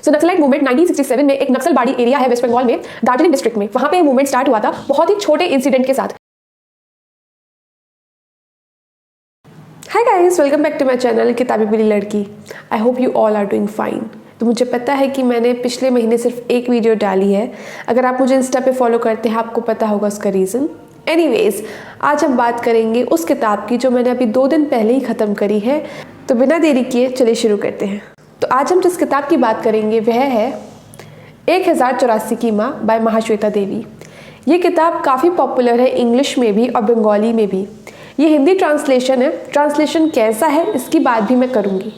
सो naxalite movement 1967 में एक Naxalbari area है वेस्ट बंगाल में, दार्जिलिंग डिस्ट्रिक्ट में, वहां पे मूवमेंट स्टार्ट हुआ था बहुत ही छोटे इंसिडेंट के साथ। Hi guys, welcome back to my channel Kitabi Peeli Ladki. I hope you all are doing fine. तो मुझे पता है कि मैंने पिछले महीने सिर्फ एक वीडियो डाली है। अगर आप मुझे इंस्टा पे फॉलो करते हैं आपको पता होगा उसका रीज़न। एनीवेज, आज हम बात करेंगे उस किताब की जो मैंने अभी 2 दिन पहले ही ख़त्म करी है। तो बिना देरी किए चलिए शुरू करते हैं। तो आज हम जिस किताब की बात करेंगे वह है 1084 की माँ बाय महाश्वेता देवी। ये किताब काफ़ी पॉपुलर है इंग्लिश में भी और बंगाली में भी। ये हिंदी ट्रांसलेशन है। ट्रांसलेशन कैसा है इसकी बात भी मैं करूँगी,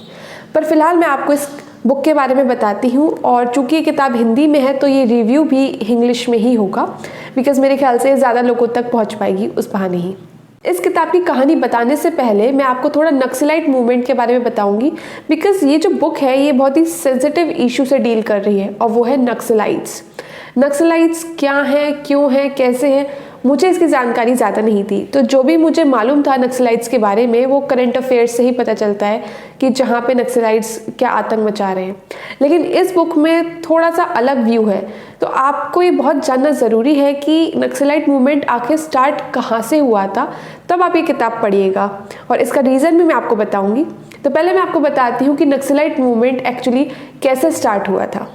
पर फिलहाल मैं आपको इस बुक के बारे में बताती हूँ। और चूँकि ये किताब हिंदी में है तो ये रिव्यू भी इंग्लिश में ही होगा, बिकॉज़ मेरे ख्याल से ज़्यादा लोगों तक पहुँच पाएगी उस बहाने ही। इस किताब की कहानी बताने से पहले मैं आपको थोड़ा नक्सलाइट मूवमेंट के बारे में बताऊंगी, बिकॉज़ ये जो बुक है ये बहुत ही सेंसिटिव इशू से डील कर रही है और वो है नक्सलाइट्स। नक्सलाइट्स क्या हैं, क्यों हैं, कैसे हैं, मुझे इसकी जानकारी ज़्यादा नहीं थी। तो जो भी मुझे मालूम था नक्सलाइट्स के बारे में वो करंट अफेयर्स से ही पता चलता है कि जहाँ पे नक्सलाइट्स क्या आतंक मचा रहे हैं। लेकिन इस बुक में थोड़ा सा अलग व्यू है, तो आपको ये बहुत जानना ज़रूरी है कि नक्सलाइट मूवमेंट आखिर स्टार्ट कहाँ से हुआ था, तब आप ये किताब पढ़िएगा और इसका रीज़न भी मैं आपको बताऊँगी। तो पहले मैं आपको बताती हूँ कि नक्सलाइट मूवमेंट एक्चुअली कैसे स्टार्ट हुआ था।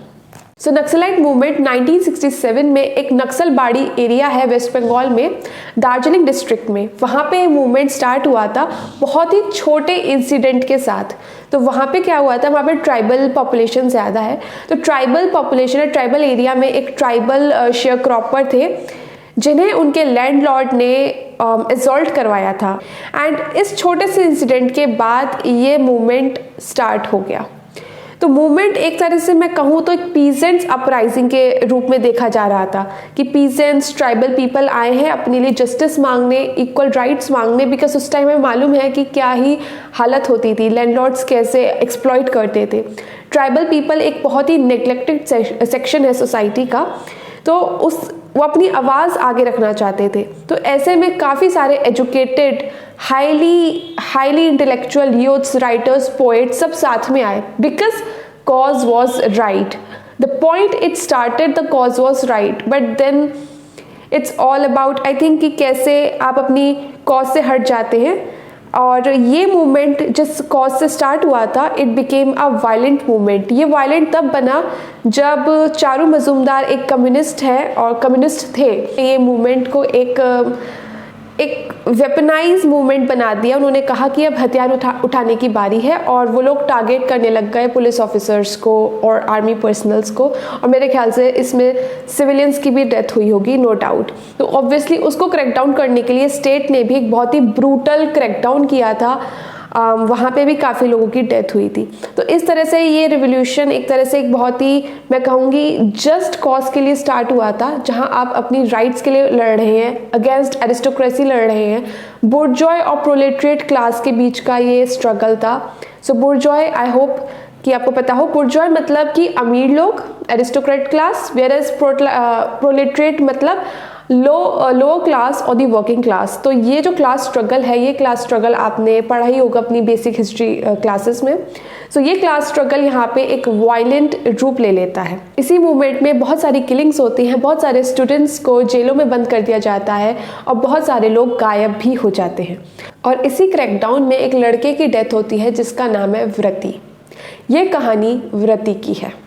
सो नक्सलाइट मूवमेंट 1967 में एक नक्सलबाड़ी एरिया है वेस्ट बंगाल में, दार्जिलिंग डिस्ट्रिक्ट में, वहाँ पे मूवमेंट स्टार्ट हुआ था बहुत ही छोटे इंसिडेंट के साथ। तो वहाँ पे क्या हुआ था, वहाँ पे ट्राइबल पॉपुलेशन ज़्यादा है। तो ट्राइबल पॉपुलेशन ट्राइबल एरिया में एक ट्राइबल शेयर क्रॉपर थे जिन्हें उनके लैंडलॉर्ड ने असॉल्ट करवाया था। एंड इस छोटे से इंसिडेंट के बाद ये मूवमेंट स्टार्ट हो गया। तो मूवमेंट एक तरह से मैं कहूँ तो एक पीजेंट्स अपराइजिंग के रूप में देखा जा रहा था कि पीजेंट्स ट्राइबल पीपल आए हैं अपने लिए जस्टिस मांगने, इक्वल राइट्स मांगने, बिकॉज उस टाइम में मालूम है कि क्या ही हालत होती थी, लैंडलॉर्ड्स कैसे एक्सप्लॉइट करते थे। ट्राइबल पीपल एक बहुत ही नेग्लेक्टेड सेक्शन है सोसाइटी का, तो वो अपनी आवाज़ आगे रखना चाहते थे। तो ऐसे में काफ़ी सारे educated highly intellectual youths, writers, poets सब साथ में आए, because cause was right. The point it started, the cause was right, but then it's all about I think कि कैसे आप अपनी कॉज से हट जाते हैं। और ये मूवमेंट जिस कॉज से स्टार्ट हुआ था it became a violent movement. ये वायलेंट तब बना जब चारू मजूमदार एक कम्युनिस्ट है और कम्युनिस्ट थे। ये मूवमेंट को एक वेपनाइज मूवमेंट बना दिया। उन्होंने कहा कि अब हथियार उठाने की बारी है और वो लोग टारगेट करने लग गए पुलिस ऑफिसर्स को और आर्मी पर्सनल्स को। और मेरे ख्याल से इसमें सिविलियंस की भी डेथ हुई होगी, नो डाउट। तो ऑब्वियसली उसको क्रैकडाउन करने के लिए स्टेट ने भी एक बहुत ही ब्रूटल क्रैकडाउन किया था। वहाँ पे भी काफ़ी लोगों की डेथ हुई थी। तो इस तरह से ये रिवोल्यूशन एक तरह से एक बहुत ही मैं कहूँगी जस्ट कॉज के लिए स्टार्ट हुआ था, जहाँ आप अपनी राइट्स के लिए लड़ रहे हैं, अगेंस्ट एरिस्टोक्रेसी लड़ रहे हैं। बुर्जॉय और प्रोलेटरिएट क्लास के बीच का ये स्ट्रगल था। सो बुर्जॉय, आई होप कि आपको पता हो, बुर्जॉय मतलब कि अमीर लोग, एरिस्टोक्रेट क्लास, वेयर एज प्रोलेटरिएट मतलब लो क्लास और दी वर्किंग क्लास। तो ये जो क्लास स्ट्रगल है, ये क्लास स्ट्रगल आपने पढ़ा ही होगा अपनी बेसिक हिस्ट्री क्लासेस में। सो ये क्लास स्ट्रगल यहाँ पे एक वायलेंट रूप ले लेता है। इसी मूवमेंट में बहुत सारी किलिंग्स होती हैं, बहुत सारे स्टूडेंट्स को जेलों में बंद कर दिया जाता है और बहुत सारे लोग गायब भी हो जाते हैं। और इसी क्रैकडाउन में एक लड़के की डेथ होती है जिसका नाम है व्रती। ये कहानी व्रती की है।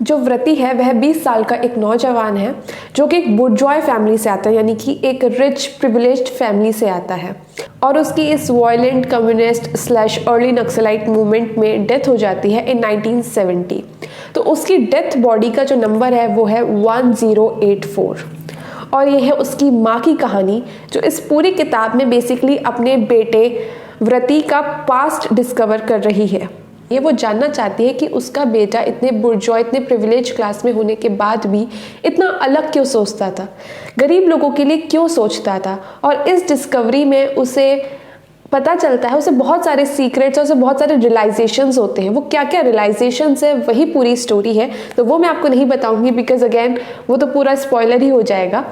जो व्रती है वह 20 साल का एक नौजवान है जो कि एक बुर्जॉय फैमिली से आता है, यानी कि एक रिच प्रिविलेज्ड फैमिली से आता है। और उसकी इस violent communist slash early naxalite movement में डेथ हो जाती है इन 1970। तो उसकी डेथ बॉडी का जो नंबर है वो है 1084। और ये है उसकी माँ की कहानी जो इस पूरी किताब में बेसिकली अपने बेटे व्रती का पास्ट डिस्कवर कर रही है। ये वो जानना चाहती है कि उसका बेटा इतने बुर्जॉय, इतने प्रिविलेज क्लास में होने के बाद भी इतना अलग क्यों सोचता था, गरीब लोगों के लिए क्यों सोचता था। और इस डिस्कवरी में उसे पता चलता है, उसे बहुत सारे सीक्रेट्स और उसे बहुत सारे रियलाइजेशंस होते हैं। वो क्या क्या रियलाइजेशंस है वही पूरी स्टोरी है, तो वो मैं आपको नहीं बताऊंगी बिकॉज अगेन वो तो पूरा स्पॉइलर ही हो जाएगा।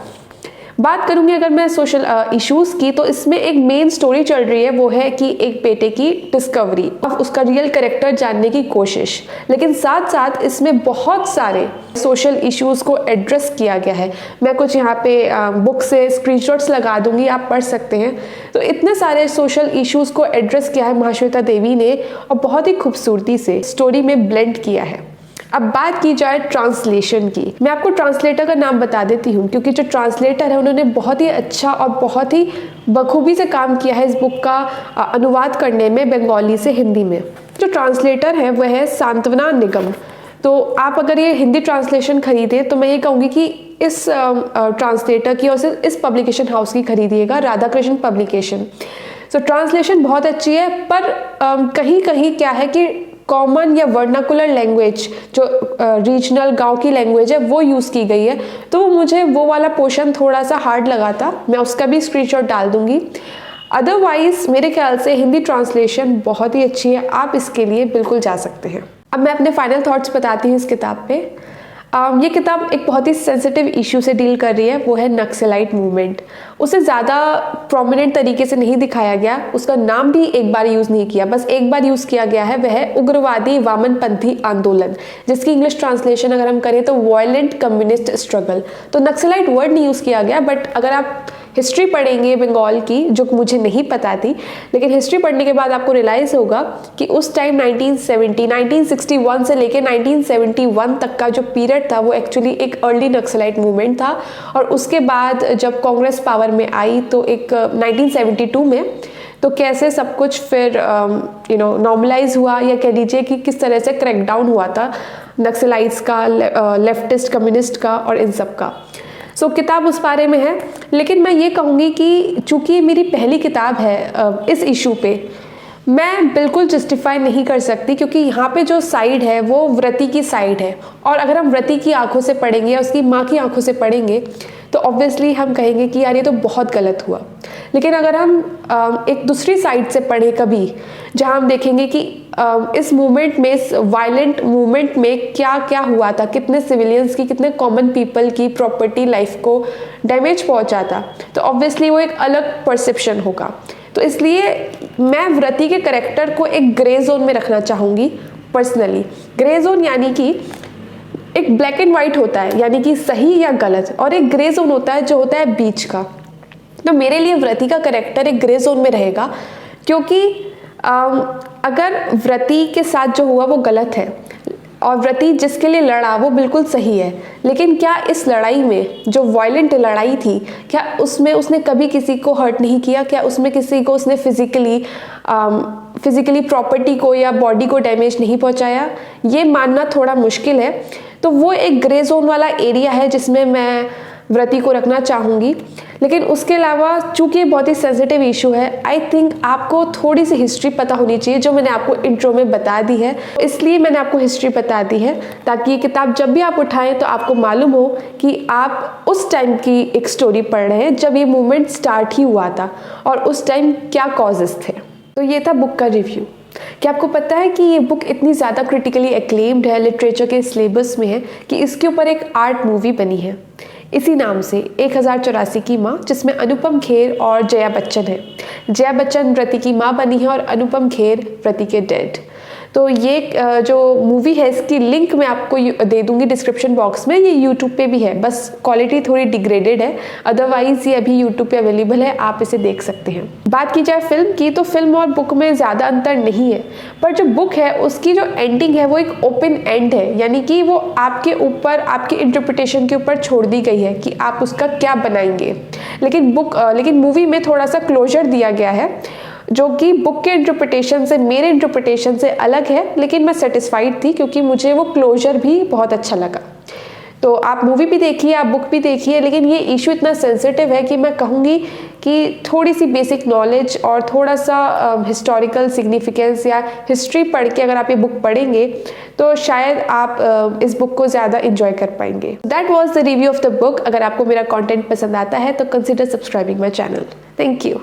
बात करूंगी अगर मैं सोशल इश्यूज की, तो इसमें एक मेन स्टोरी चल रही है, वो है कि एक बेटे की डिस्कवरी, उसका रियल कैरेक्टर जानने की कोशिश। लेकिन साथ साथ इसमें बहुत सारे सोशल इश्यूज को एड्रेस किया गया है। मैं कुछ यहाँ पे बुक से स्क्रीनशॉट्स लगा दूंगी, आप पढ़ सकते हैं। तो इतने सारे सोशल इश्यूज को एड्रेस किया है महाश्वेता देवी ने, और बहुत ही खूबसूरती से स्टोरी में ब्लेंड किया है। अब बात की जाए ट्रांसलेशन की, मैं आपको ट्रांसलेटर का नाम बता देती हूँ, क्योंकि जो ट्रांसलेटर है उन्होंने बहुत ही अच्छा और बहुत ही बखूबी से काम किया है इस बुक का अनुवाद करने में बंगाली से हिंदी में। जो ट्रांसलेटर है वह है सांत्वना निगम। तो आप अगर ये हिंदी ट्रांसलेशन खरीदे तो मैं ये कहूँगी कि इस ट्रांसलेटर की और इस पब्लिकेशन हाउस की खरीदिएगा, राधा कृष्ण पब्लिकेशन। तो ट्रांसलेशन बहुत अच्छी है, पर कहीं कहीं क्या है कि कॉमन या वर्नाकुलर लैंग्वेज, जो रीजनल गांव की लैंग्वेज है, वो यूज़ की गई है। तो मुझे वो वाला पोर्शन थोड़ा सा हार्ड लगा था, मैं उसका भी स्क्रीनशॉट डाल दूंगी। अदरवाइज मेरे ख्याल से हिंदी ट्रांसलेशन बहुत ही अच्छी है, आप इसके लिए बिल्कुल जा सकते हैं। अब मैं अपने फाइनल थॉट्स बताती हूँ इस किताब पे। ये किताब एक बहुत ही सेंसिटिव इशू से डील कर रही है, वो है नक्सलाइट मूवमेंट। उसे ज़्यादा प्रोमिनेंट तरीके से नहीं दिखाया गया, उसका नाम भी एक बार यूज़ नहीं किया, बस एक बार यूज़ किया गया है, वह है उग्रवादी वामनपंथी आंदोलन, जिसकी इंग्लिश ट्रांसलेशन अगर हम करें तो वायलेंट कम्युनिस्ट स्ट्रगल। तो नक्सलाइट वर्ड नहीं यूज़ किया गया, बट अगर आप हिस्ट्री पढ़ेंगे बंगाल की, जो मुझे नहीं पता थी, लेकिन हिस्ट्री पढ़ने के बाद आपको रियलाइज़ होगा कि उस टाइम 1961 से लेकर 1971 तक का जो पीरियड था वो एक्चुअली एक अर्ली नक्सलाइट मूवमेंट था। और उसके बाद जब कांग्रेस पावर में आई तो एक 1972 में तो कैसे सब कुछ फिर नॉर्मलाइज हुआ, या कह लीजिए कि किस तरह से क्रैकडाउन हुआ था नक्सलाइट्स का, लेफ्टिस्ट कम्युनिस्ट का और इन सब का। सो किताब उस बारे में है। लेकिन मैं ये कहूँगी कि चूँकि ये मेरी पहली किताब है इस इशू पे, मैं बिल्कुल जस्टिफाई नहीं कर सकती, क्योंकि यहाँ पे जो साइड है वो व्रती की साइड है, और अगर हम व्रती की आंखों से पढ़ेंगे या उसकी माँ की आंखों से पढ़ेंगे तो ऑब्वियसली हम कहेंगे कि यार ये तो बहुत गलत हुआ। लेकिन अगर हम एक दूसरी साइड से पढ़ें कभी, जहाँ हम देखेंगे कि इस मूवमेंट में, इस वायलेंट मूवमेंट में क्या क्या हुआ था, कितने सिविलियंस की, कितने कॉमन पीपल की प्रॉपर्टी लाइफ को डैमेज पहुंचा था, तो ऑब्वियसली वो एक अलग परसेप्शन होगा। तो इसलिए मैं व्रती के कैरेक्टर को एक ग्रे जोन में रखना चाहूँगी पर्सनली। ग्रे जोन यानी कि एक ब्लैक एंड वाइट होता है, यानी कि सही या गलत, और एक ग्रे जोन होता है जो होता है बीच का। तो मेरे लिए व्रती का कैरेक्टर एक ग्रे जोन में रहेगा, क्योंकि अगर व्रती के साथ जो हुआ वो गलत है और व्रती जिसके लिए लड़ा वो बिल्कुल सही है, लेकिन क्या इस लड़ाई में, जो वायलेंट लड़ाई थी, क्या उसमें उसने कभी किसी को हर्ट नहीं किया? क्या उसमें किसी को उसने फिजिकली प्रॉपर्टी को या बॉडी को डैमेज नहीं पहुंचाया? ये मानना थोड़ा मुश्किल है। तो वो एक ग्रे जोन वाला एरिया है जिसमें मैं व्रती को रखना चाहूँगी। लेकिन उसके अलावा चूँकि बहुत ही सेंसिटिव इशू है, आई थिंक आपको थोड़ी सी हिस्ट्री पता होनी चाहिए, जो मैंने आपको इंट्रो में बता दी है। इसलिए मैंने आपको हिस्ट्री बता दी है, ताकि ये किताब जब भी आप उठाएं तो आपको मालूम हो कि आप उस टाइम की एक स्टोरी पढ़ रहे हैं जब ये मूवमेंट स्टार्ट ही हुआ था और उस टाइम क्या कॉजेस थे। तो ये था बुक का रिव्यू। क्या आपको पता है कि ये बुक इतनी ज़्यादा क्रिटिकली एक्लेम्ड है, लिटरेचर के सिलेबस में है, कि इसके ऊपर एक आर्ट मूवी बनी है इसी नाम से, 1084 की माँ, जिसमें अनुपम खेर और जया बच्चन है। जया बच्चन व्रती की माँ बनी है और अनुपम खेर व्रती के डैड। तो ये जो मूवी है इसकी लिंक मैं आपको दे दूंगी डिस्क्रिप्शन बॉक्स में। ये यूट्यूब पे भी है, बस क्वालिटी थोड़ी डिग्रेडेड है, अदरवाइज ये अभी यूट्यूब पे अवेलेबल है, आप इसे देख सकते हैं। बात की जाए फिल्म की, तो फिल्म और बुक में ज़्यादा अंतर नहीं है, पर जो बुक है उसकी जो एंडिंग है वो एक ओपन एंड है, यानी कि वो आपके ऊपर, आपके इंटरप्रिटेशन के ऊपर छोड़ दी गई है कि आप उसका क्या बनाएंगे। लेकिन मूवी में थोड़ा सा क्लोजर दिया गया है, जो कि बुक के इंटरप्रिटेशन से, मेरे इंटरप्रिटेशन से अलग है, लेकिन मैं सेटिस्फाइड थी क्योंकि मुझे वो क्लोजर भी बहुत अच्छा लगा। तो आप मूवी भी देखिए, आप बुक भी देखिए, लेकिन ये इशू इतना सेंसिटिव है कि मैं कहूँगी कि थोड़ी सी बेसिक नॉलेज और थोड़ा सा हिस्टोरिकल सिग्निफिकेंस या हिस्ट्री पढ़ के अगर आप ये बुक पढ़ेंगे तो शायद आप इस बुक को ज़्यादा इंजॉय कर पाएंगे। That was the review of the book. अगर आपको मेरा कॉन्टेंट पसंद आता है तो consider subscribing my channel. Thank you.